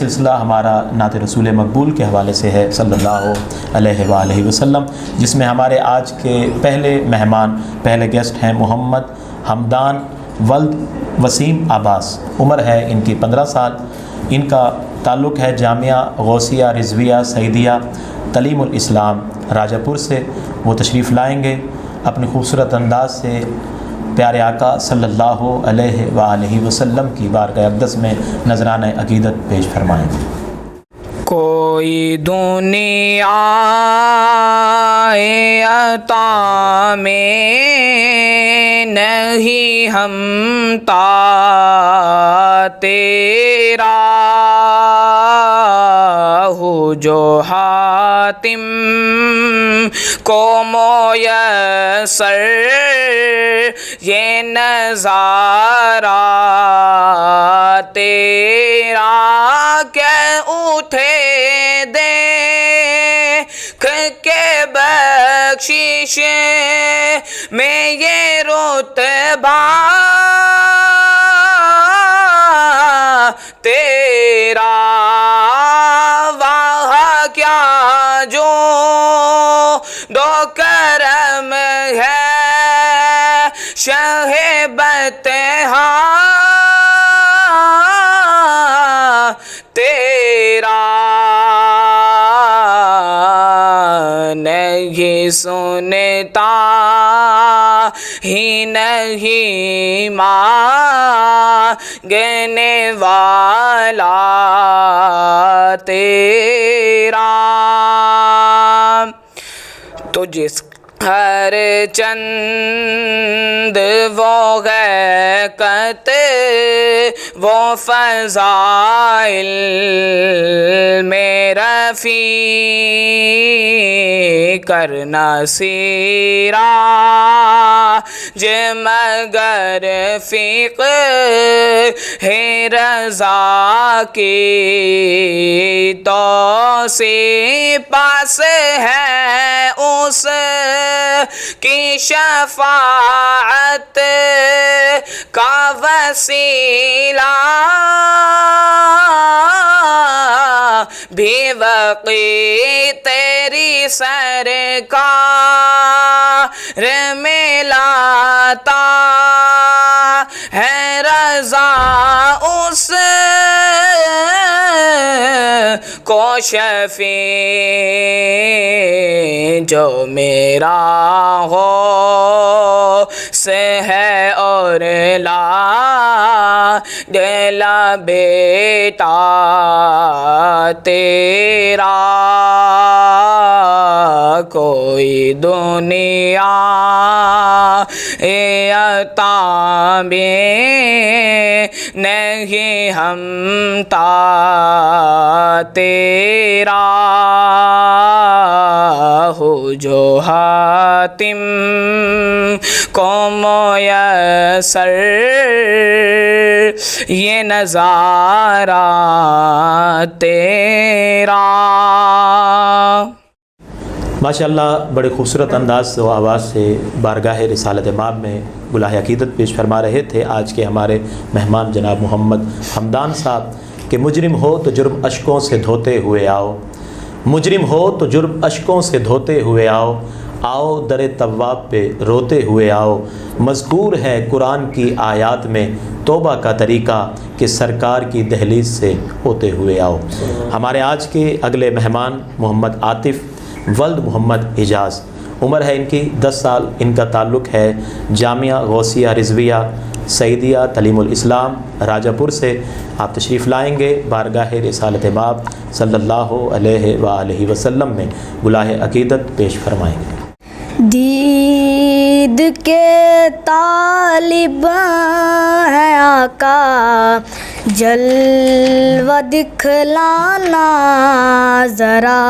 سلسلہ ہمارا نعت رسول مقبول کے حوالے سے ہے صلی اللہ علیہ وآلہ وسلم، جس میں ہمارے آج کے پہلے مہمان، پہلے گیسٹ ہیں محمد حمدان ولد وسیم عباس۔ عمر ہے ان کی 15 سال۔ ان کا تعلق ہے جامعہ غوثیہ رضویہ سعیدیہ تعلیم الاسلام راجہ پور سے۔ وہ تشریف لائیں گے، اپنے خوبصورت انداز سے پیارے آقا صلی اللہ علیہ وآلہ وسلم کی بارگاہ اقدس میں نذرانہ عقیدت پیش فرمائیں گے۔ کوئی دنیا عطا میں نہیں ہمتا تیرا، ہو جو حاتم کو میسر یہ نظارہ تیرا، کہ اٹھے دیکھ کے بخشش میں یہ رتبہ تیرا، وہاں کیا جو دو کرم ہے شہ بطحا تیرا، نہیں سنتا ہی نہیں مانگنے والا تیرا، تو جس ہر چند وہ حقیقت وہ فضائل میں رفیع کرنا سیرا، مگر فقہ رضا کی توصیف پاس ہے اس کی شفاعت کا وسیلہ، بھی وقی تیری سرکار میں لاتا ہے رضا، اس کو شفیع جو میرا ہو سے ہے اور لا دلا بیٹا تیرا، کوئی دنیا عطا میں نہیں ہمتا تیرا، ہو جو حاتم کو میسر یہ نظارہ تیرا۔ ماشاءاللہ بڑے خوبصورت انداز و آواز سے بارگاہ رسالت مآب میں گلہ عقیدت پیش فرما رہے تھے آج کے ہمارے مہمان جناب محمد حمدان صاحب، کہ مجرم ہو تو جرم اشکوں سے دھوتے ہوئے آؤ، مجرم ہو تو جرم اشکوں سے دھوتے ہوئے آؤ، آؤ در تواب پہ روتے ہوئے آؤ، مذکور ہے قرآن کی آیات میں توبہ کا طریقہ کہ سرکار کی دہلیز سے ہوتے ہوئے آؤ۔ ہمارے آج کے اگلے مہمان محمد عاطف ولد محمد حجاز، عمر ہے ان کی 10 سال۔ ان کا تعلق ہے جامعہ غوثیہ رضویہ سعیدیہ تعلیم الاسلام راجہ پور سے۔ آپ تشریف لائیں گے، بارگاہ رسالت مآب صلی اللہ علیہ وآلہ وسلم میں گلہ عقیدت پیش فرمائیں گے۔ دید کے طالب ہے آقا، جلوہ دکھلانا ذرا،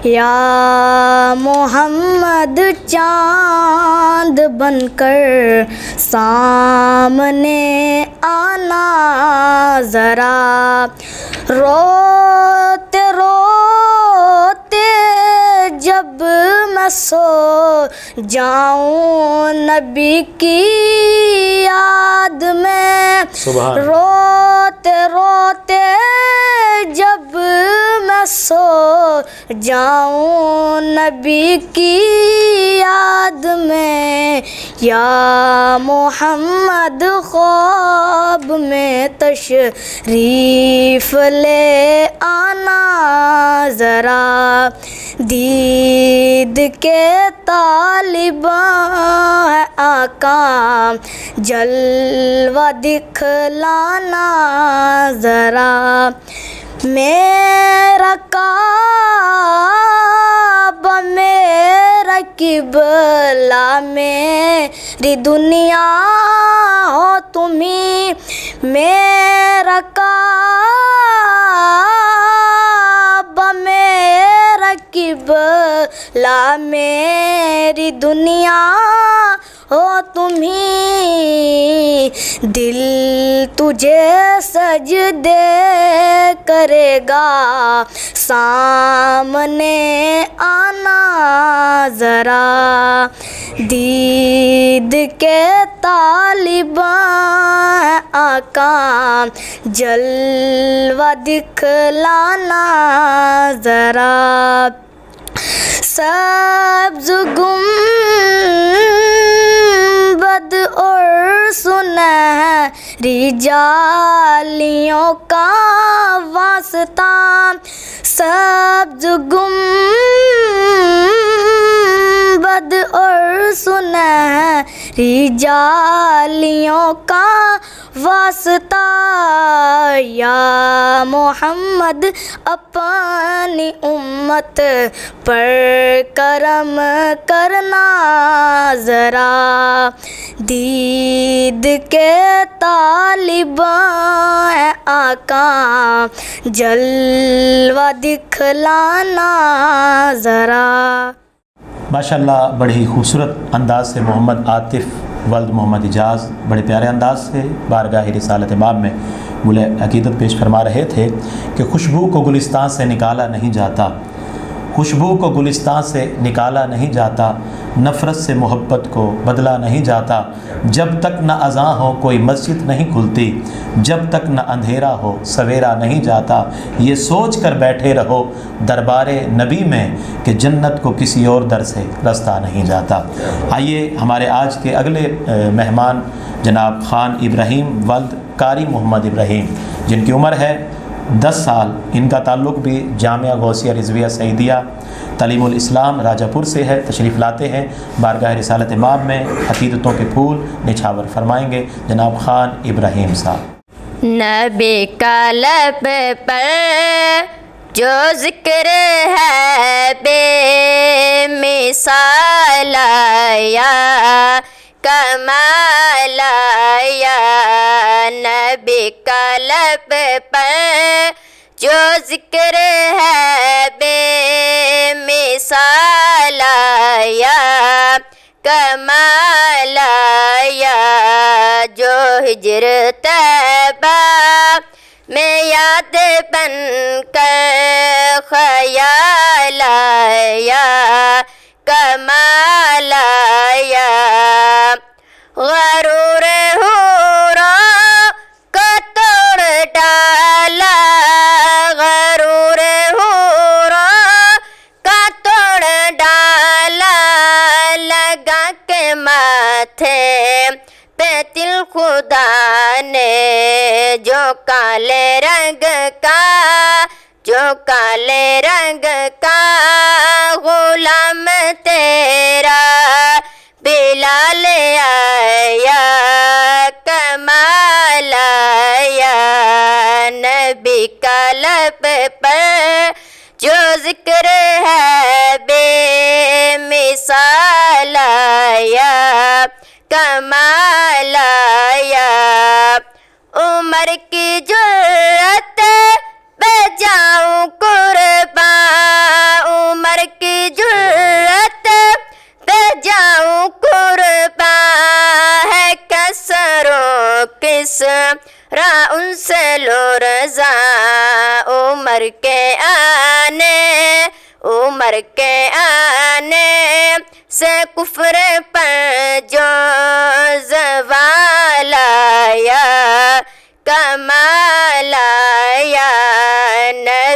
یا محمد چاند بن کر سامنے آنا ذرا، روتے روتے جب میں سو جاؤں نبی کی یاد میں، روتے روتے جاؤں نبی کی یاد میں، یا محمد خواب میں تشریف لے آنا ذرا، دید کے طالباں ہے آقا جلوہ دکھلانا ذرا، میرا کعبہ میرا قبلہ میری دنیا ہو تمہیں، میرا کعبہ میرا قبلہ میری دنیا ہو تمہیں، دل تجھے سجدے کرے گا سامنے آنا ذرا، دید کے طالباں ہیں آقا جلوہ دکھلانا ذرا، سبز گنبد اور سنہری جالیوں کا واسطہ، سبز گنبد اور سنہری جالیوں کا واسطہ، یا محمد اپنی امت پر کرم کرنا ذرا، دید کے طالباں ہیں آقا جلوہ دکھلانا ذرا۔ ماشاءاللہ بڑے ہی خوبصورت انداز سے محمد عاطف ولد محمد اجاز بڑے پیارے انداز سے بارگاہ رسالت مآب میں گلہ عقیدت پیش فرما رہے تھے کہ خوشبو کو گلستان سے نکالا نہیں جاتا، خوشبو کو گلستان سے نکالا نہیں جاتا، نفرت سے محبت کو بدلا نہیں جاتا، جب تک نہ اذان ہو کوئی مسجد نہیں کھلتی، جب تک نہ اندھیرا ہو سویرا نہیں جاتا، یہ سوچ کر بیٹھے رہو دربار نبی میں کہ جنت کو کسی اور در سے رستہ نہیں جاتا۔ آئیے ہمارے آج کے اگلے مہمان جناب خان ابراہیم ولد قاری محمد ابراہیم، جن کی عمر ہے 10 سال، ان کا تعلق بھی جامعہ غوثیہ رضویہ سعیدیہ تعلیم الاسلام راجہ پور سے ہے، تشریف لاتے ہیں بارگاہ رسالت مآب میں، عقیدتوں کے پھول نچھاور فرمائیں گے جناب خان ابراہیم صاحب۔ نبی کا لب پر جو ذکر ہے بے مثال آیا کمال آیا، نبی کا لب پر جو ذکر ہے بے مثال آیا کمال آیا، جو ہجر طیبہ میں یاد بن کر خیال آیا کمال آیا، غرور حورا کو توڑ ڈالا، غرور حورا کا توڑ ڈالا، لگا کے ماتھے پہ تل خدا نے جو کالے رنگ کا، جو کالے رنگ کا غلام تیرا بلال آیا کمال آیا، نبی کا لب پر جو ذکر ہے بے مثال آیا کمال آیا، عمر کی جرأت پہ جاؤں قربان، عمر کی جرأت پہ جاؤں قربان، ہے کسروں کس را ان سے لو رضا، عمر کے آنے، عمر کے آنے سے کفر پر جو زوال آیا کمال آیا،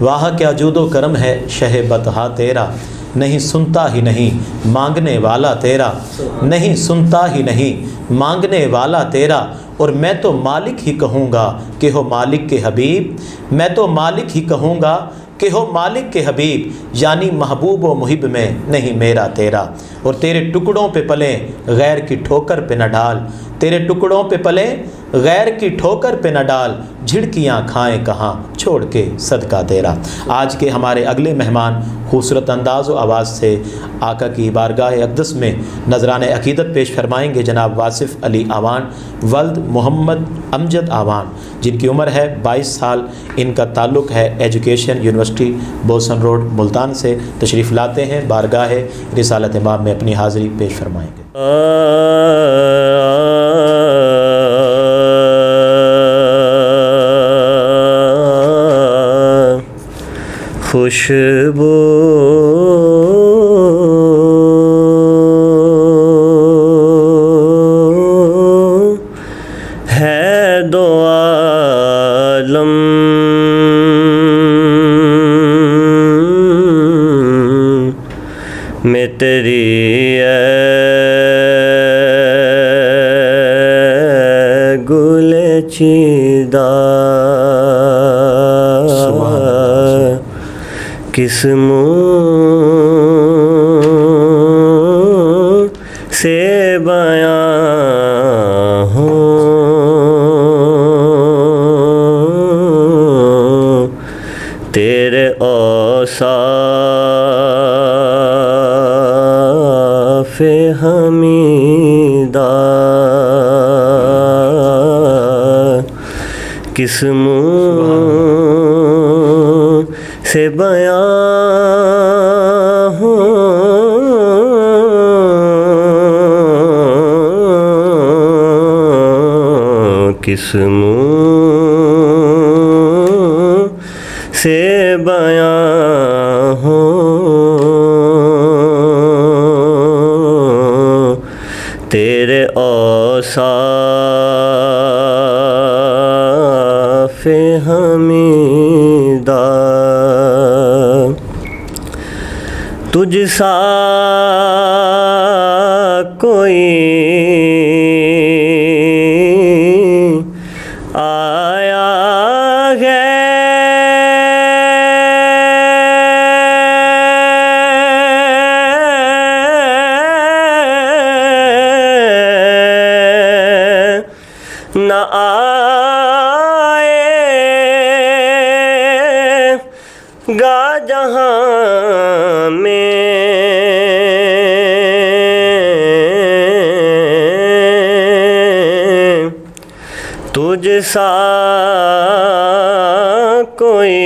واہ کیا جود و کرم ہے شہ بطحا تیرا، نہیں سنتا ہی نہیں مانگنے والا تیرا، نہیں سنتا ہی نہیں مانگنے والا تیرا، اور میں تو مالک ہی کہوں گا کہ ہو مالک کے حبیب، میں تو مالک ہی کہوں گا کہ ہو مالک کے حبیب، یعنی محبوب و محب میں نہیں میرا تیرا، اور تیرے ٹکڑوں پہ پلیں غیر کی ٹھوکر پہ نہ ڈال، تیرے ٹکڑوں پہ پلیں غیر کی ٹھوکر پہ نہ ڈال، جھڑکیاں کھائیں کہاں چھوڑ کے صدقہ تیرا۔ آج کے ہمارے اگلے مہمان خوبصورت انداز و آواز سے آقا کی بارگاہ اقدس میں نذران عقیدت پیش فرمائیں گے جناب واصف علی آوان ولد محمد امجد آوان، جن کی عمر ہے 22 سال۔ ان کا تعلق ہے education university Bosan road Multan سے۔ تشریف لاتے ہیں، بارگاہ رسالت امام میں اپنی حاضری پیش فرمائیں گے۔ خوشبو ہے دو عالم میں تیری گل چیدہ، کس منہ سے بیاں ہوں تیرے اوصاف حمیدہ، کس منہ سے بیاں کس منہ سے بیاں ہوں تیرے اوصاف حمیدہ، تجھ سا کوئی آیا ہے نہ آئے گا جہاں میں، تجھ سا کوئی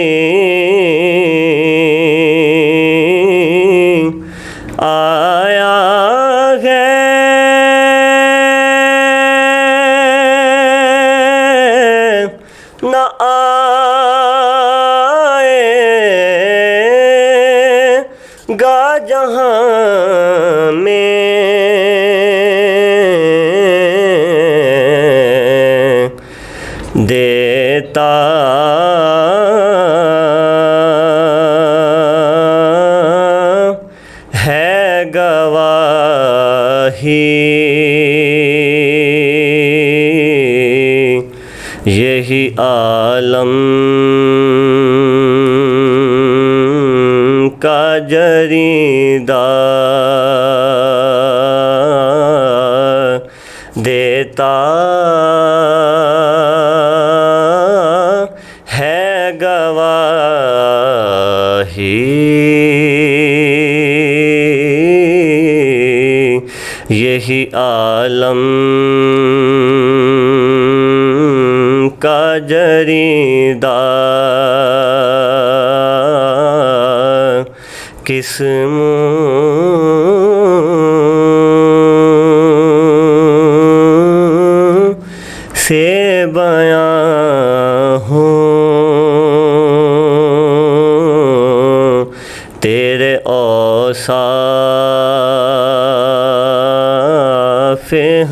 آیا ہے نہ آئے گا جہاں میں، دیتا ہے گواہی یہی عالم کا جریدہ، دیتا ہے گواہی یہی عالم کا جریدہ، کس منہ سے بیاں ہوں تیرے اوصاف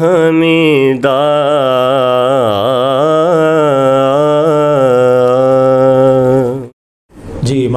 حمیدہ۔ جی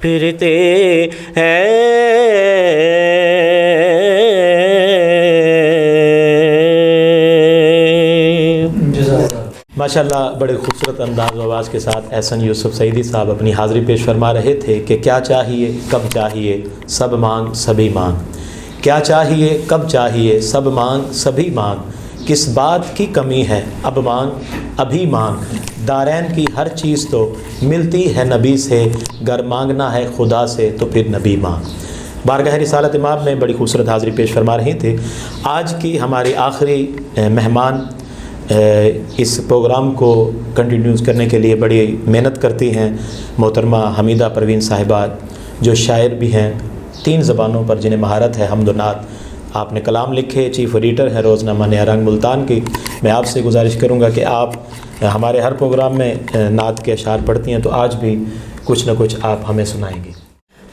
پھرتے ہیں. ماشاءاللہ بڑے خوبصورت انداز و آواز کے ساتھ احسن یوسف سعیدی صاحب اپنی حاضری پیش فرما رہے تھے کہ کیا چاہیے کب چاہیے سب مانگ سبھی مانگ. کیا چاہیے کب چاہیے سب مانگ سبھی مانگ. کس بات کی کمی ہے اب مانگ ابھی مانگ. دارین کی ہر چیز تو ملتی ہے نبی سے, گر مانگنا ہے خدا سے تو پھر نبی مانگ. بارگاہ رسالت مآب میں بڑی خوبصورت حاضری پیش فرما رہی تھے. آج کی ہماری آخری مہمان اس پروگرام کو کنٹینیوز کرنے کے لیے بڑی محنت کرتی ہیں محترمہ حمیدہ پروین صاحبہ, جو شاعر بھی ہیں 3 زبانوں پر جنہیں مہارت ہے حمد و نعت. آپ نے کلام لکھے, چیف ایڈیٹر ہیں روزنامہ نیا رنگ ملتان کی. میں آپ سے گزارش کروں گا کہ آپ ہمارے ہر پروگرام میں نعت کے اشعار پڑھتی ہیں, تو آج بھی کچھ نہ کچھ آپ ہمیں سنائیں گی.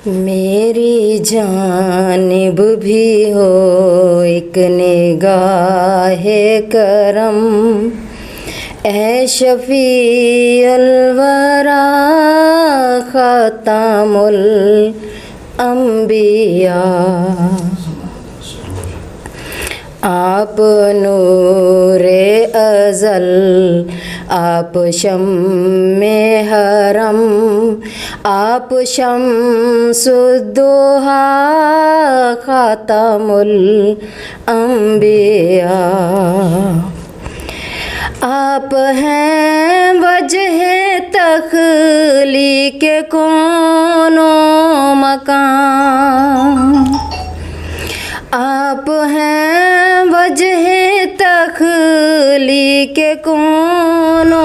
میری جانب بھی ہو ایک نگاہ کرم, اے شفیع الورا خاتم الانبیاء. آپ نور ازل, آپ شمع حرم, آپ شمس الضحیٰ خاتم الانبیاء. آپ ہیں وجہ تخلیق کون و مکان. آپ ہیں وجہ تخلیق کون و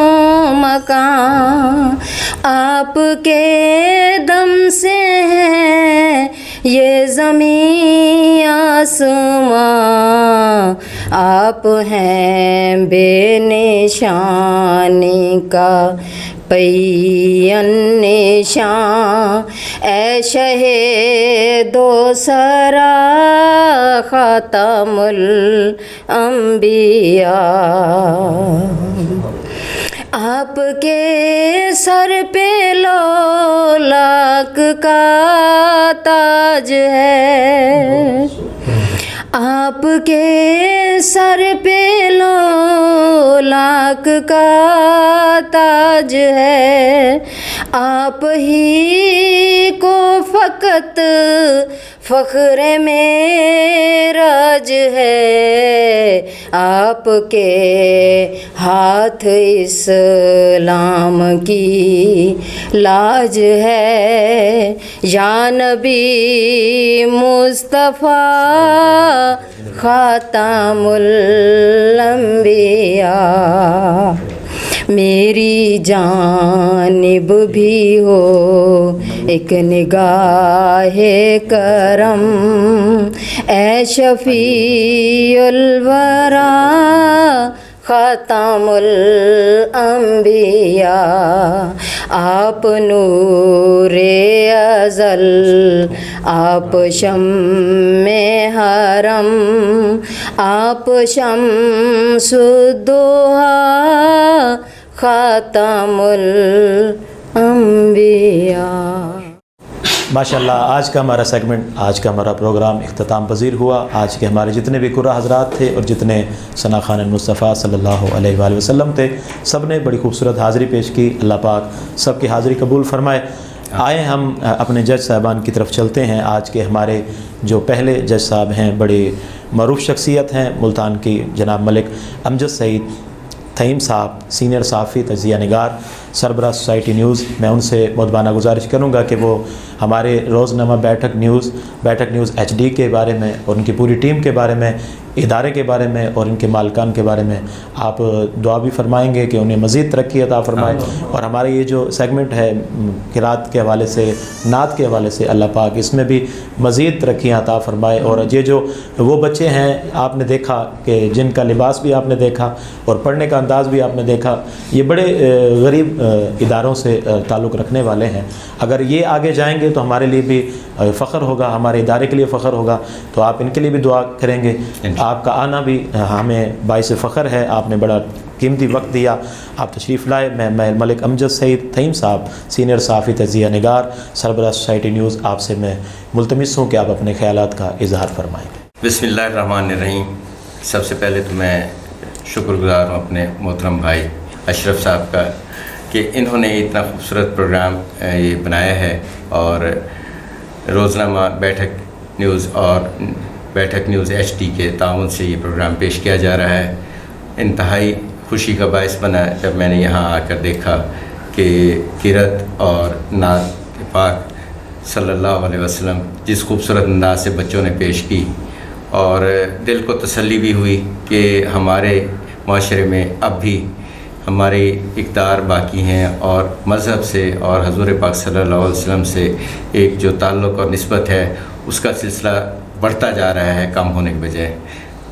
مکان. آپ کے دم سے ہیں یہ زمین آسمان. آپ ہیں بے نشانی کا پین نشان, اے شہید و سرا خاتم الانبیاء. آپ کے سر پہ لولاک کا تاج ہے, آپ کے سر پہ لولاک کا تاج ہے. آپ ہی کو فقط فخر معراج ہے. آپ کے ہاتھ اسلام کی لاج ہے. یا نبی مصطفیٰ خاتم الانبیاء. میری جانب بھی ہو ایک نگاہ کرم, اے شفیع الورا خاتم الانبیاء. آپ نور ازل, آپ شمع حرم, آپ شمس الضحیٰ خاتم الانبیاء. ماشاءاللہ آج کا ہمارا سیگمنٹ, آج کا ہمارا پروگرام اختتام پذیر ہوا. آج کے ہمارے جتنے بھی قرہ حضرات تھے اور جتنے ثنا خوان مصطفیٰ صلی اللہ علیہ وآلہ وسلم تھے, سب نے بڑی خوبصورت حاضری پیش کی. اللہ پاک سب کی حاضری قبول فرمائے. آئے ہم اپنے جج صاحبان کی طرف چلتے ہیں. آج کے ہمارے جو پہلے جج صاحب ہیں بڑے معروف شخصیت ہیں ملتان کی, جناب ملک امجد سعید تھیم صاحب, سینئر صحافی, تجزیہ نگار, سربراہ سوسائٹی نیوز. میں ان سے مؤدبانہ گزارش کروں گا کہ وہ ہمارے روزنامہ بیٹھک نیوز HD کے بارے میں اور ان کی پوری ٹیم کے بارے میں, ادارے کے بارے میں اور ان کے مالکان کے بارے میں آپ دعا بھی فرمائیں گے کہ انہیں مزید ترقی عطا فرمائے. اور ہمارے یہ جو سیگمنٹ ہے قرات کے حوالے سے, نعت کے حوالے سے, اللہ پاک اس میں بھی مزید ترقیاں عطا فرمائے. اور یہ جو وہ بچے ہیں آپ نے دیکھا کہ جن کا لباس بھی آپ نے دیکھا اور پڑھنے کا انداز بھی آپ نے دیکھا, یہ بڑے غریب اداروں سے تعلق رکھنے والے ہیں. اگر یہ آگے جائیں گے تو ہمارے لیے بھی فخر ہوگا, ہمارے ادارے کے لیے فخر ہوگا. تو آپ ان کے لیے بھی دعا کریں گے. آپ کا آنا بھی ہمیں باعث فخر ہے. آپ نے بڑا قیمتی وقت دیا, آپ تشریف لائے. میں ملک امجد سعید تھیم صاحب, سینئر صحافی تجزیہ نگار, سربراہ سوسائٹی نیوز, آپ سے میں ملتمس ہوں کہ آپ اپنے خیالات کا اظہار فرمائیں. بسم اللہ الرحمن الرحیم. سب سے پہلے تو میں شکر گزار ہوں اپنے محترم بھائی اشرف صاحب کا کہ انہوں نے اتنا خوبصورت پروگرام یہ بنایا ہے, اور روزنامہ بیٹھک نیوز اور بیٹھک نیوز HD کے تعاون سے یہ پروگرام پیش کیا جا رہا ہے. انتہائی خوشی کا باعث بنا جب میں نے یہاں آ کر دیکھا کہ قرأت اور نعت پاک صلی اللہ علیہ وسلم جس خوبصورت انداز سے بچوں نے پیش کی, اور دل کو تسلی بھی ہوئی کہ ہمارے معاشرے میں اب بھی ہمارے اقدار باقی ہیں, اور مذہب سے اور حضور پاک صلی اللہ علیہ وسلم سے ایک جو تعلق اور نسبت ہے اس کا سلسلہ بڑھتا جا رہا ہے کم ہونے کے بجائے.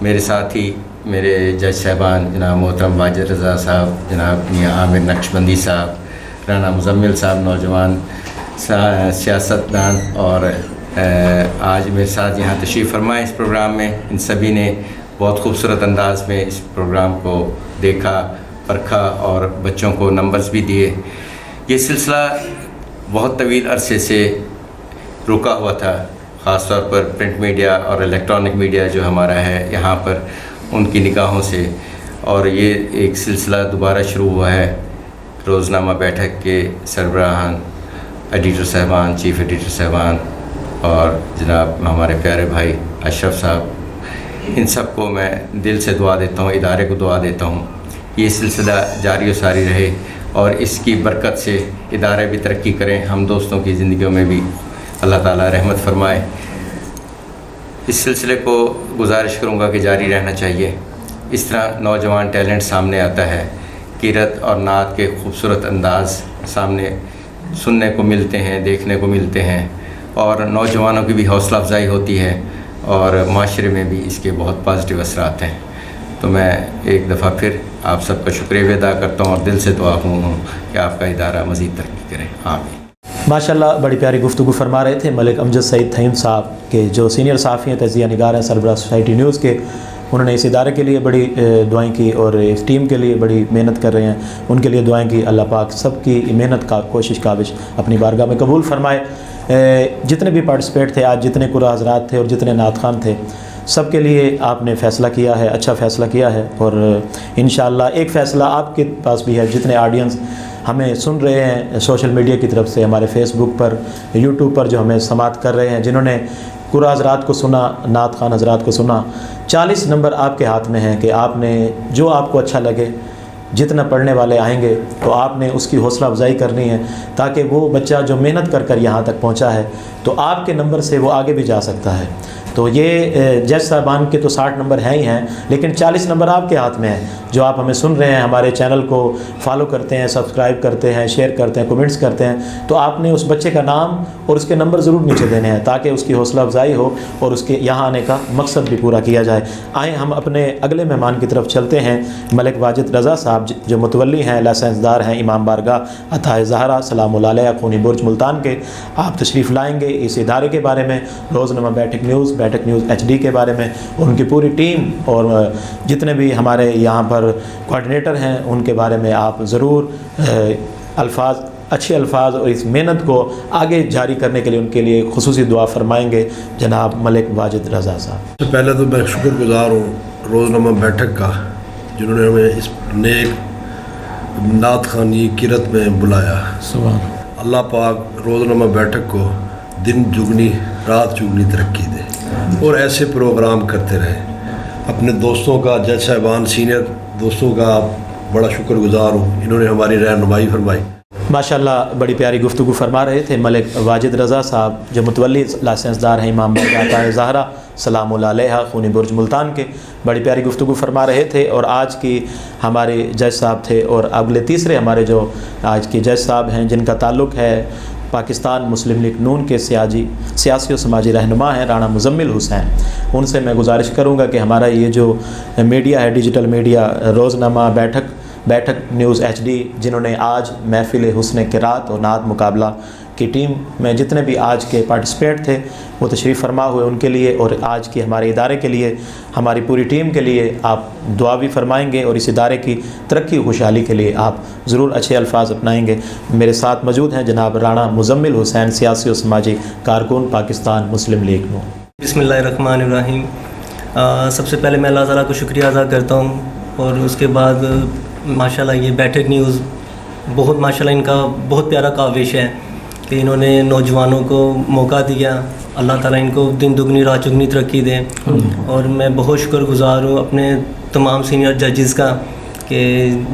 میرے ساتھ ہی میرے جج صاحبان جناب محترم واجد رضا صاحب, جناب میاں عامر نقشبندی صاحب, رانا مزمل صاحب, نوجوان سیاستدان, اور آج میرے ساتھ یہاں تشریف فرمائے اس پروگرام میں, ان سبھی نے بہت خوبصورت انداز میں اس پروگرام کو دیکھا, پرکھا اور بچوں کو نمبرز بھی دیے. یہ سلسلہ بہت طویل عرصے سے رکا ہوا تھا, خاص طور پر پرنٹ میڈیا اور الیکٹرانک میڈیا جو ہمارا ہے یہاں پر ان کی نگاہوں سے, اور یہ ایک سلسلہ دوبارہ شروع ہوا ہے. روزنامہ بیٹھک کے سربراہان, ایڈیٹر صاحبان, چیف ایڈیٹر صاحبان, اور جناب ہمارے پیارے بھائی اشرف صاحب, ان سب کو میں دل سے دعا دیتا ہوں, ادارے کو دعا دیتا ہوں یہ سلسلہ جاری و ساری رہے, اور اس کی برکت سے ادارے بھی ترقی کریں, ہم دوستوں کی زندگیوں میں بھی اللہ تعالیٰ رحمت فرمائے. اس سلسلے کو گزارش کروں گا کہ جاری رہنا چاہیے. اس طرح نوجوان ٹیلنٹ سامنے آتا ہے, قرأت اور نعت کے خوبصورت انداز سامنے سننے کو ملتے ہیں, دیکھنے کو ملتے ہیں, اور نوجوانوں کی بھی حوصلہ افزائی ہوتی ہے, اور معاشرے میں بھی اس کے بہت پازیٹیو اثرات ہیں. تو میں ایک دفعہ پھر آپ سب کا شکریہ بھی ادا کرتا ہوں, اور دل سے دعا ہوں کہ آپ کا ادارہ مزید ترقی کرے. آمین. ماشاءاللہ بڑی پیاری گفتگو فرما رہے تھے ملک امجد سعید تھیم صاحب کے, جو سینئر صحافی ہیں, تجزیہ نگار ہیں, سربراہ سوسائٹی نیوز کے. انہوں نے اس ادارے کے لیے بڑی دعائیں کی, اور اس ٹیم کے لیے بڑی محنت کر رہے ہیں, ان کے لیے دعائیں کی. اللہ پاک سب کی محنت کا کوشش کاوش اپنی بارگاہ میں قبول فرمائے. جتنے بھی پارٹیسپیٹ تھے آج, جتنے قرآن حضرات تھے اور جتنے نعت خوان تھے, سب کے لیے آپ نے فیصلہ کیا ہے, اچھا فیصلہ کیا ہے. اور انشاءاللہ ایک فیصلہ آپ کے پاس بھی ہے, جتنے آڈینس ہمیں سن رہے ہیں سوشل میڈیا کی طرف سے, ہمارے فیس بک پر, یوٹیوب پر جو ہمیں سماعت کر رہے ہیں, جنہوں نے قرآن حضرات کو سنا, نعت خوان حضرات کو سنا, 40 نمبر آپ کے ہاتھ میں ہیں کہ آپ نے جو آپ کو اچھا لگے, جتنا پڑھنے والے آئیں گے تو آپ نے اس کی حوصلہ افزائی کرنی ہے, تاکہ وہ بچہ جو محنت کر کر یہاں تک پہنچا ہے تو آپ کے نمبر سے وہ آگے بھی جا سکتا ہے. تو یہ جج صاحبان کے تو 60 نمبر ہیں ہی ہیں, لیکن 40 نمبر آپ کے ہاتھ میں ہیں, جو آپ ہمیں سن رہے ہیں, ہمارے چینل کو فالو کرتے ہیں, سبسکرائب کرتے ہیں, شیئر کرتے ہیں, کمنٹس کرتے ہیں. تو آپ نے اس بچے کا نام اور اس کے نمبر ضرور نیچے دینے ہیں, تاکہ اس کی حوصلہ افزائی ہو اور اس کے یہاں آنے کا مقصد بھی پورا کیا جائے. آئیں ہم اپنے اگلے مہمان کی طرف چلتے ہیں. ملک واجد رضا صاحب جو متولی ہیں, لائسنس دار ہیں امام بارگاہ عطائے زہرا سلام اللہ علیہ خونی برج ملتان کے, آپ تشریف لائیں گے اس ادارے کے بارے میں, روزنامہ بیٹھک نیوز HD کے بارے میں, ان کی پوری ٹیم اور جتنے بھی ہمارے یہاں پر کوآرڈینیٹر ہیں ان کے بارے میں آپ ضرور اچھے الفاظ اور اس محنت کو آگے جاری کرنے کے لیے ان کے لیے خصوصی دعا فرمائیں گے جناب ملک واجد رضا صاحب. تو پہلے تو میں شکر گزار ہوں روزنامہ بیٹھک کا, جنہوں نے ہمیں اس نیک نعت خوانی قرأت میں بلایا. سبحان اللہ پاک روزنامہ بیٹھک کو دن جگنی رات چگنی ترقی دے, اور ایسے پروگرام کرتے رہے. اپنے دوستوں کا, جج صاحبان, سینئر دوستوں کا بڑا شکر گزار ہوں, انہوں نے ہماری رہنمائی فرمائی. ماشاءاللہ بڑی پیاری گفتگو فرما رہے تھے ملک واجد رضا صاحب, جو متولی لائسنس دار ہیں امام بارگاہ عطائے زہرا سلام اللہ علیہ خونی برج ملتان کے. بڑی پیاری گفتگو فرما رہے تھے, اور آج کی ہمارے جج صاحب تھے, اور اگلے تیسرے ہمارے جو آج کے جج صاحب ہیں جن کا تعلق ہے پاکستان مسلم لیگ نون کے سیاسی و سماجی رہنما ہیں رانا مزمل حسین. ان سے میں گزارش کروں گا کہ ہمارا یہ جو میڈیا ہے, ڈیجیٹل میڈیا, روزنامہ بیٹھک نیوز HD, جنہوں نے آج محفل حسن قرات اور نعت مقابلہ کی ٹیم میں جتنے بھی آج کے پارٹیسپیٹ تھے وہ تشریف فرما ہوئے، ان کے لیے اور آج کے ہمارے ادارے کے لیے، ہماری پوری ٹیم کے لیے آپ دعا بھی فرمائیں گے اور اس ادارے کی ترقی و خوشحالی کے لیے آپ ضرور اچھے الفاظ اپنائیں گے۔ میرے ساتھ موجود ہیں جناب رانا مزمل حسین، سیاسی و سماجی کارکن، پاکستان مسلم لیگ نون۔ بسم اللہ الرحمن الرحیم۔ سب سے پہلے میں اللہ تعالیٰ کو شکریہ ادا کرتا ہوں، اور اس کے بعد ماشاءاللہ یہ بیٹھک نیوز بہت ماشاءاللہ ان کا بہت پیارا کاوش ہے کہ انہوں نے نوجوانوں کو موقع دیا۔ اللہ تعالیٰ ان کو دن دگنی رات چگنی ترقی دے، اور میں بہت شکر گزار ہوں اپنے تمام سینئر ججز کا کہ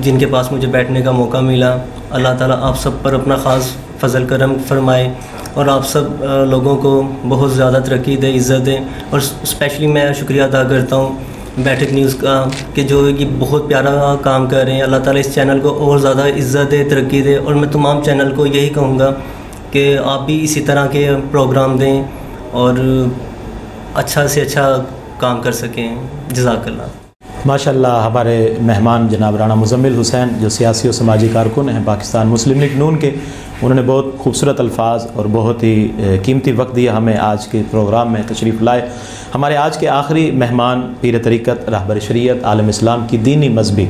جن کے پاس مجھے بیٹھنے کا موقع ملا۔ اللہ تعالیٰ آپ سب پر اپنا خاص فضل کرم فرمائے اور آپ سب لوگوں کو بہت زیادہ ترقی دے، عزت دے۔ اور اسپیشلی میں شکریہ ادا کرتا ہوں بیٹھک نیوز کا کہ جو یہ بہت پیارا کام کر رہے ہیں۔ اللہ تعالیٰ اس چینل کو اور زیادہ عزت دے، ترقی دے، اور میں تمام چینل کو یہی کہوں گا کہ آپ بھی اسی طرح کے پروگرام دیں اور اچھا سے اچھا کام کر سکیں۔ جزاک اللہ۔ ماشاءاللہ ہمارے مہمان جناب رانا مزمل حسین جو سیاسی و سماجی کارکن ہیں پاکستان مسلم لیگ نون کے، انہوں نے بہت خوبصورت الفاظ اور بہت ہی قیمتی وقت دیا ہمیں، آج کے پروگرام میں تشریف لائے۔ ہمارے آج کے آخری مہمان پیر طریقت، رہبر شریعت، عالم اسلام کی دینی، مذہبی،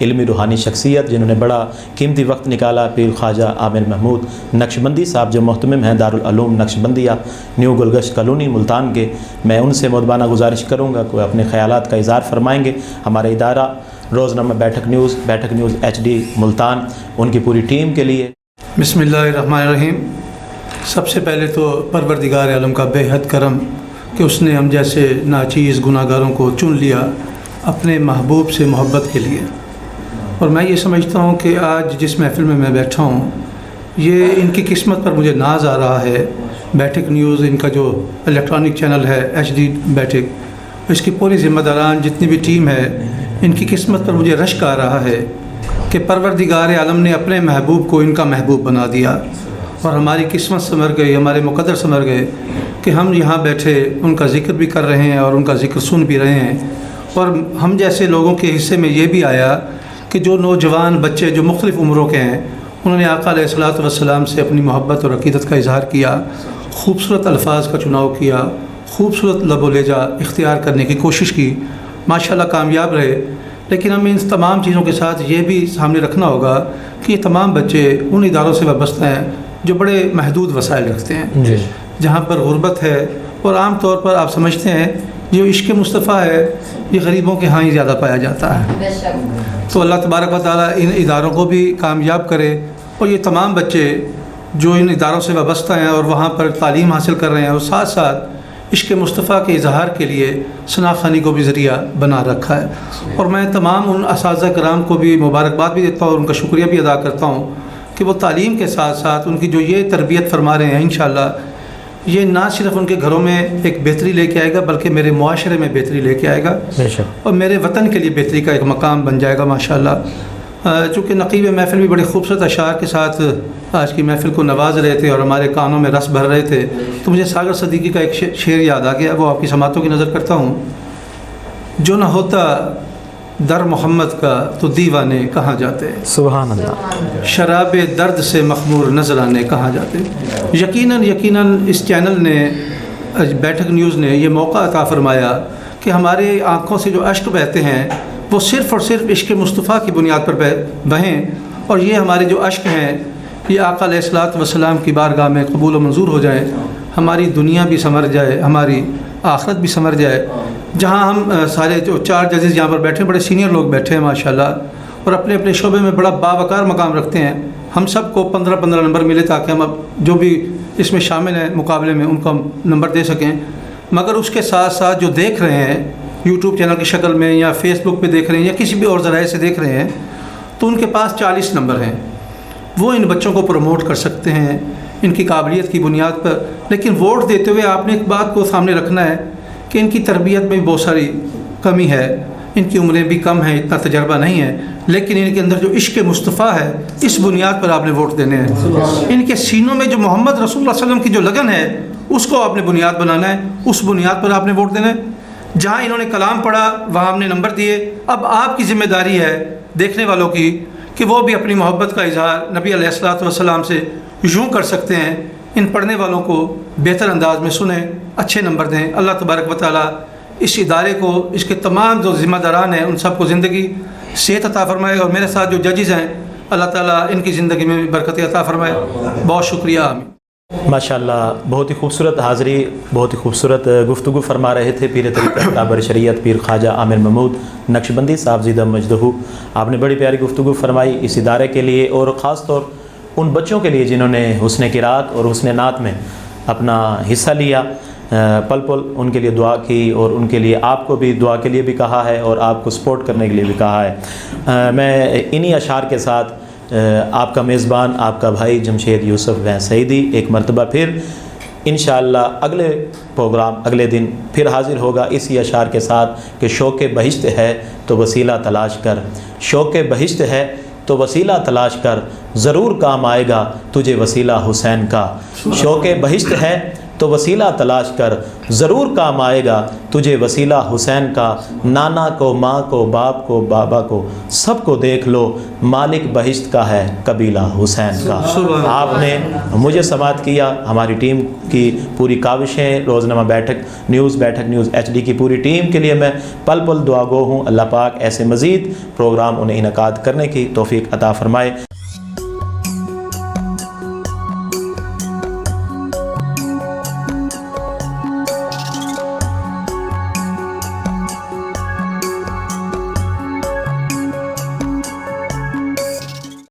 علمی، روحانی شخصیت جنہوں نے بڑا قیمتی وقت نکالا، پیر خواجہ عامر محمود نقشبندی صاحب جو محتمم ہیں دارالعلوم نقشبندیہ نیو گلگشت کالونی ملتان کے۔ میں ان سے مؤدبانہ گزارش کروں گا کہ اپنے خیالات کا اظہار فرمائیں گے۔ ہمارے ادارہ روزنامہ بیٹھک نیوز HD ملتان، ان کی پوری ٹیم کے لیے۔ بسم اللہ الرحمن الرحیم۔ سب سے پہلے تو پروردگار عالم کا بے حد کرم کہ اس نے ہم جیسے ناچیز گناہ گاروں کو چن لیا اپنے محبوب سے محبت کے لیے، اور میں یہ سمجھتا ہوں کہ آج جس محفل میں بیٹھا ہوں یہ ان کی قسمت پر مجھے ناز آ رہا ہے۔ بیٹھک نیوز ان کا جو الیکٹرانک چینل ہے HD بیٹھک، اس کی پوری ذمہ داران جتنی بھی ٹیم ہے، ان کی قسمت پر مجھے رشک آ رہا ہے کہ پروردگار عالم نے اپنے محبوب کو ان کا محبوب بنا دیا، اور ہماری قسمت سنور گئی، ہمارے مقدر سنور گئے کہ ہم یہاں بیٹھے ان کا ذکر بھی کر رہے ہیں اور ان کا ذکر سن بھی رہے ہیں۔ اور ہم جیسے لوگوں کے حصے میں یہ بھی آیا کہ جو نوجوان بچے جو مختلف عمروں کے ہیں، انہوں نے آقا علیہ الصلوۃ والسلام سے اپنی محبت اور عقیدت کا اظہار کیا، خوبصورت الفاظ کا چناؤ کیا، خوبصورت لب و لہجہ اختیار کرنے کی کوشش کی، ماشاءاللہ کامیاب رہے۔ لیکن ہمیں ان تمام چیزوں کے ساتھ یہ بھی سامنے رکھنا ہوگا کہ یہ تمام بچے ان اداروں سے وابستہ ہیں جو بڑے محدود وسائل رکھتے ہیں، جہاں پر غربت ہے، اور عام طور پر آپ سمجھتے ہیں جو عشق مصطفیٰ ہے یہ غریبوں کے ہاں ہی زیادہ پایا جاتا ہے۔ تو اللہ تبارک و تعالیٰ ان اداروں کو بھی کامیاب کرے، اور یہ تمام بچے جو ان اداروں سے وابستہ ہیں اور وہاں پر تعلیم حاصل کر رہے ہیں، اور ساتھ ساتھ عشق مصطفیٰ کے اظہار کے لیے ثنا خوانی کو بھی ذریعہ بنا رکھا ہے۔ اور میں تمام ان اساتذہ کرام کو بھی مبارکباد بھی دیتا ہوں اور ان کا شکریہ بھی ادا کرتا ہوں کہ وہ تعلیم کے ساتھ ساتھ ان کی جو یہ تربیت فرما رہے ہیں، انشاءاللہ یہ نہ صرف ان کے گھروں میں ایک بہتری لے کے آئے گا بلکہ میرے معاشرے میں بہتری لے کے آئے گا، اور میرے وطن کے لیے بہتری کا ایک مقام بن جائے گا ماشاءاللہ۔ چونکہ نقیب محفل بھی بڑے خوبصورت اشعار کے ساتھ آج کی محفل کو نواز رہے تھے اور ہمارے کانوں میں رس بھر رہے تھے، تو مجھے ساگر صدیقی کا ایک شعر یاد آ گیا، وہ آپ کی سماعتوں کی نظر کرتا ہوں۔ جو نہ ہوتا در محمد کا تو دیوانے کہاں جاتے، سبحان اللہ، شراب درد سے مخمور نذرانے کہاں جاتے۔ یقیناً اس چینل نے، بیٹھک نیوز نے یہ موقع عطا فرمایا کہ ہمارے آنکھوں سے جو اشک بہتے ہیں وہ صرف اور صرف عشق مصطفیٰ کی بنیاد پر بہیں، اور یہ ہمارے جو اشک ہیں یہ آقا علیہ الصلوۃ والسلام کی بارگاہ میں قبول و منظور ہو جائیں، ہماری دنیا بھی سنور جائے، ہماری آخرت بھی سنور جائے۔ جہاں ہم سارے جو 4 ججز یہاں پر بیٹھے ہیں، بڑے سینئر لوگ بیٹھے ہیں ماشاءاللہ، اور اپنے اپنے شعبے میں بڑا باوقار مقام رکھتے ہیں۔ ہم سب کو 15 نمبر ملے تاکہ ہم اب جو بھی اس میں شامل ہیں مقابلے میں ان کو ہم نمبر دے سکیں، مگر اس کے ساتھ ساتھ جو دیکھ رہے ہیں یوٹیوب چینل کی شکل میں یا فیس بک پہ دیکھ رہے ہیں یا کسی بھی اور ذرائع سے دیکھ رہے ہیں، تو ان کے پاس 40 نمبر ہیں، وہ ان بچوں کو پروموٹ کر سکتے ہیں ان کی قابلیت کی بنیاد پر۔ لیکن ووٹ دیتے ہوئے آپ نے ایک بات کو سامنے رکھنا ہے کہ ان کی تربیت میں بھی بہت ساری کمی ہے، ان کی عمریں بھی کم ہیں، اتنا تجربہ نہیں ہے، لیکن ان کے اندر جو عشق مصطفیٰ ہے اس بنیاد پر آپ نے ووٹ دینے ہیں۔ ان کے سینوں میں جو محمد رسول اللہ صلی اللہ علیہ وسلم کی جو لگن ہے اس کو آپ نے بنیاد بنانا ہے، اس بنیاد پر آپ نے ووٹ دینا ہے۔ جہاں انہوں نے کلام پڑھا وہاں ہم نے نمبر دیے، اب آپ کی ذمہ داری ہے دیکھنے والوں کی کہ وہ بھی اپنی محبت کا اظہار نبی علیہ الصلوۃ والسلام سے یوں کر سکتے ہیں ان پڑھنے والوں کو بہتر انداز میں سنیں، اچھے نمبر دیں۔ اللہ تبارک و تعالیٰ اس ادارے کو، اس کے تمام جو ذمہ داران ہیں ان سب کو زندگی صحت عطا فرمائے، اور میرے ساتھ جو ججز ہیں اللہ تعالیٰ ان کی زندگی میں بھی برکت عطا فرمائے۔ بہت شکریہ، آمین۔ ماشاءاللہ، بہت ہی خوبصورت حاضری، بہت ہی خوبصورت گفتگو فرما رہے تھے پیر طریقہ اکابر شریعت پیر خواجہ عامر محمود نقشبندی صاحب زیدہ مجدہ۔ آپ نے بڑی پیاری گفتگو فرمائی اس ادارے کے لیے، اور خاص طور ان بچوں کے لیے جنہوں نے حسن قرات اور حسن نعت میں اپنا حصہ لیا، پل پل ان کے لیے دعا کی، اور ان کے لیے آپ کو بھی دعا کے لیے بھی کہا ہے اور آپ کو سپورٹ کرنے کے لیے بھی کہا ہے۔ میں انہی اشعار کے ساتھ آپ کا میزبان، آپ کا بھائی جمشید یوسف ویں سعیدی ایک مرتبہ پھر انشاءاللہ اگلے پروگرام اگلے دن پھر حاضر ہوگا اسی اشعار کے ساتھ کہ شوق بہشت ہے تو وسیلہ تلاش کر، شوق بہشت ہے تو وسیلہ تلاش کر، ضرور کام آئے گا تجھے وسیلہ حسین کا۔ شوق بہشت ہے تو وسیلہ تلاش کر، ضرور کام آئے گا تجھے وسیلہ حسین کا۔ نانا کو، ماں کو، باپ کو، بابا کو، سب کو دیکھ لو، مالک بہشت کا ہے قبیلہ حسین کا۔ آپ نے مجھے سماعت کیا، ہماری ٹیم کی پوری کاوشیں، روزنامہ بیٹھک نیوز HD کی پوری ٹیم کے لیے میں پل پل دعا گو ہوں۔ اللہ پاک ایسے مزید پروگرام انہیں انعقاد کرنے کی توفیق عطا فرمائے۔